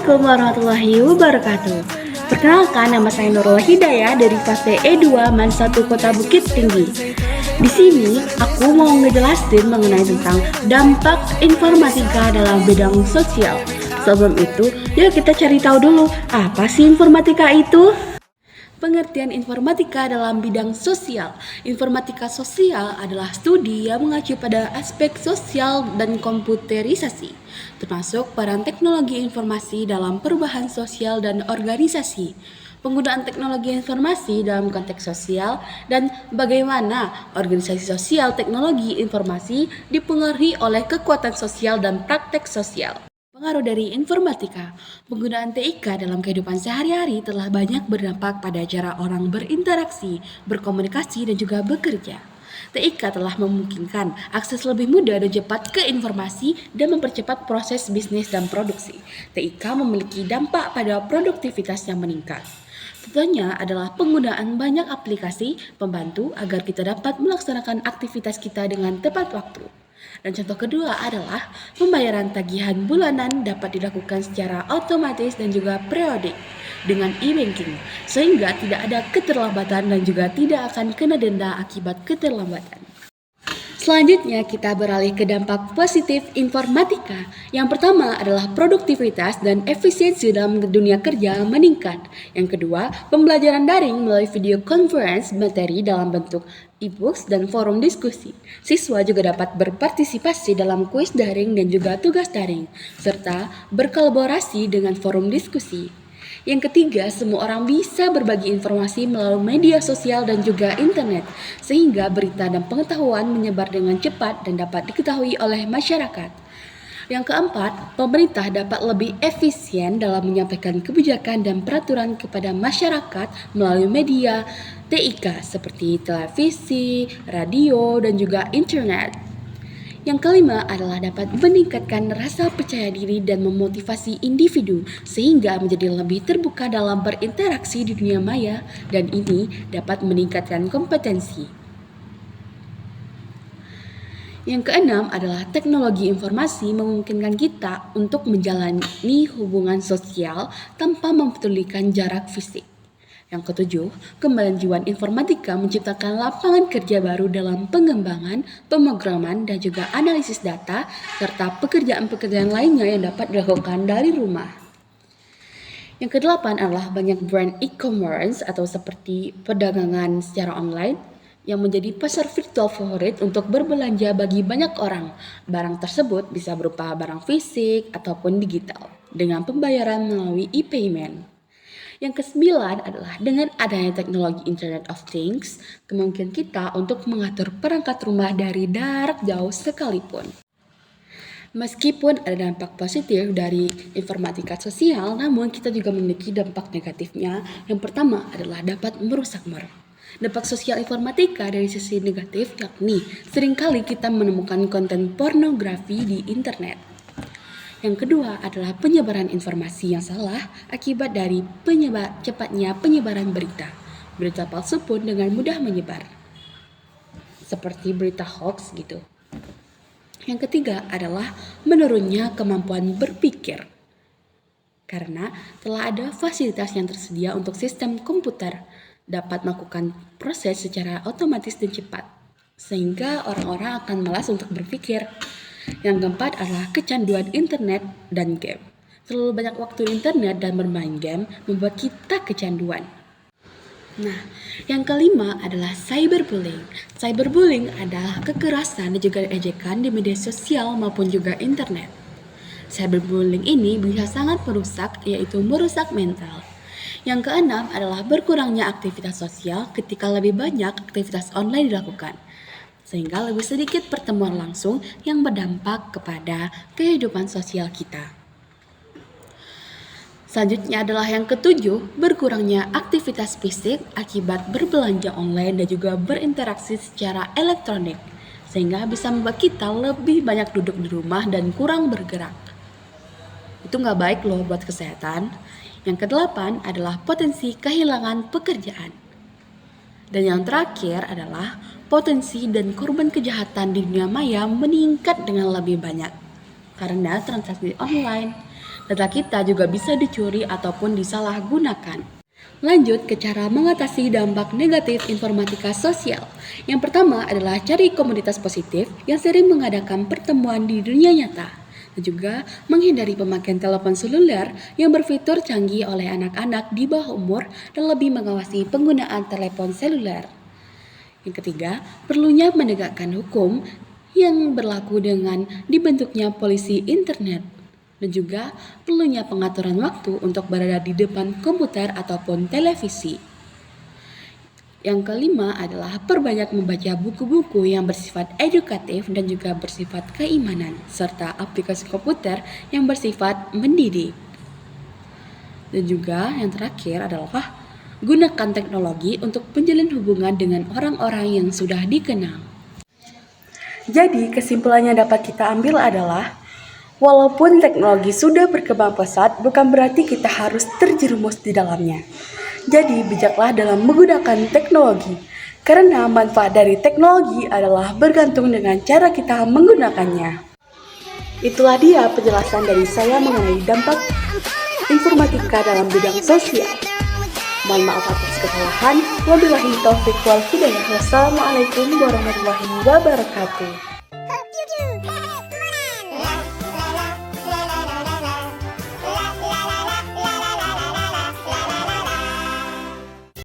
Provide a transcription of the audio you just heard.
Assalamualaikum warahmatullahi wabarakatuh. Perkenalkan, nama saya Nurul Hidayah dari fase E2 MAN 1 Kota Bukit Tinggi. Di sini aku mau ngejelasin mengenai tentang dampak informatika dalam bidang sosial. Sebelum itu, yuk kita cari tahu dulu apa sih informatika itu? Pengertian informatika dalam bidang sosial. Informatika sosial adalah studi yang mengacu pada aspek sosial dan komputerisasi, termasuk peran teknologi informasi dalam perubahan sosial dan organisasi, penggunaan teknologi informasi dalam konteks sosial, dan bagaimana organisasi sosial teknologi informasi dipengaruhi oleh kekuatan sosial dan praktek sosial. Pengaruh dari informatika. Penggunaan TIK dalam kehidupan sehari-hari telah banyak berdampak pada cara orang berinteraksi, berkomunikasi, dan juga bekerja. TIK telah memungkinkan akses lebih mudah dan cepat ke informasi dan mempercepat proses bisnis dan produksi. TIK memiliki dampak pada produktivitas yang meningkat. Contohnya adalah penggunaan banyak aplikasi pembantu agar kita dapat melaksanakan aktivitas kita dengan tepat waktu. Dan contoh kedua adalah pembayaran tagihan bulanan dapat dilakukan secara otomatis dan juga periodik dengan e-banking, sehingga tidak ada keterlambatan dan juga tidak akan kena denda akibat keterlambatan. Selanjutnya kita beralih ke dampak positif informatika. Yang pertama adalah produktivitas dan efisiensi dalam dunia kerja meningkat. Yang kedua, pembelajaran daring melalui video conference materi dalam bentuk e-books dan forum diskusi. Siswa juga dapat berpartisipasi dalam kuis daring dan juga tugas daring, serta berkolaborasi dengan forum diskusi. Yang ketiga, semua orang bisa berbagi informasi melalui media sosial dan juga internet, sehingga berita dan pengetahuan menyebar dengan cepat dan dapat diketahui oleh masyarakat. Yang keempat, pemerintah dapat lebih efisien dalam menyampaikan kebijakan dan peraturan kepada masyarakat melalui media TIK seperti televisi, radio, dan juga internet. Yang kelima adalah dapat meningkatkan rasa percaya diri dan memotivasi individu sehingga menjadi lebih terbuka dalam berinteraksi di dunia maya, dan ini dapat meningkatkan kompetensi. Yang keenam adalah teknologi informasi memungkinkan kita untuk menjalani hubungan sosial tanpa mempedulikan jarak fisik. Yang ketujuh, kemajuan informatika menciptakan lapangan kerja baru dalam pengembangan, pemrograman, dan juga analisis data, serta pekerjaan-pekerjaan lainnya yang dapat dilakukan dari rumah. Yang kedelapan adalah banyak brand e-commerce atau seperti perdagangan secara online yang menjadi pasar virtual favorit untuk berbelanja bagi banyak orang. Barang tersebut bisa berupa barang fisik ataupun digital dengan pembayaran melalui e-payment. Yang kesembilan adalah dengan adanya teknologi Internet of Things, kemungkinan kita untuk mengatur perangkat rumah dari jarak jauh sekalipun. Meskipun ada dampak positif dari informatika sosial, namun kita juga memiliki dampak negatifnya. Yang pertama adalah dapat merusak moral. Dampak sosial informatika dari sisi negatif yakni seringkali kita menemukan konten pornografi di internet. Yang kedua adalah penyebaran informasi yang salah akibat dari cepatnya penyebaran berita. Berita palsu pun dengan mudah menyebar, seperti berita hoax gitu. Yang ketiga adalah menurunnya kemampuan berpikir, karena telah ada fasilitas yang tersedia untuk sistem komputer dapat melakukan proses secara otomatis dan cepat, sehingga orang-orang akan malas untuk berpikir. Yang keempat adalah kecanduan internet dan game. Terlalu banyak waktu di internet dan bermain game membuat kita kecanduan. Nah, yang kelima adalah cyberbullying. Cyberbullying adalah kekerasan dan juga ejekan di media sosial maupun juga internet. Cyberbullying ini bisa sangat merusak, yaitu merusak mental. Yang keenam adalah berkurangnya aktivitas sosial ketika lebih banyak aktivitas online dilakukan, sehingga lebih sedikit pertemuan langsung yang berdampak kepada kehidupan sosial kita. Selanjutnya adalah yang ketujuh, berkurangnya aktivitas fisik akibat berbelanja online dan juga berinteraksi secara elektronik, sehingga bisa membuat kita lebih banyak duduk di rumah dan kurang bergerak. Itu nggak baik loh buat kesehatan. Yang kedelapan adalah potensi kehilangan pekerjaan. Dan yang terakhir adalah potensi dan korban kejahatan di dunia maya meningkat dengan lebih banyak karena transaksi online. Data kita juga bisa dicuri ataupun disalahgunakan. Lanjut ke cara mengatasi dampak negatif informatika sosial. Yang pertama adalah cari komunitas positif yang sering mengadakan pertemuan di dunia nyata. Dan juga menghindari pemakaian telepon seluler yang berfitur canggih oleh anak-anak di bawah umur dan lebih mengawasi penggunaan telepon seluler. Yang ketiga, perlunya menegakkan hukum yang berlaku dengan dibentuknya polisi internet. Dan juga perlunya pengaturan waktu untuk berada di depan komputer ataupun televisi. Yang kelima adalah perbanyak membaca buku-buku yang bersifat edukatif dan juga bersifat keimanan, serta aplikasi komputer yang bersifat mendidik. Dan juga yang terakhir adalah gunakan teknologi untuk menjalin hubungan dengan orang-orang yang sudah dikenal. Jadi kesimpulannya dapat kita ambil adalah walaupun teknologi sudah berkembang pesat, bukan berarti kita harus terjerumus di dalamnya. Jadi bijaklah dalam menggunakan teknologi, karena manfaat dari teknologi adalah bergantung dengan cara kita menggunakannya. Itulah dia penjelasan dari saya mengenai dampak informatika dalam bidang sosial. Mohon maaf atas kesalahan. Wabillahi taufiq wal hidayah. Wassalamualaikum warahmatullahi wabarakatuh.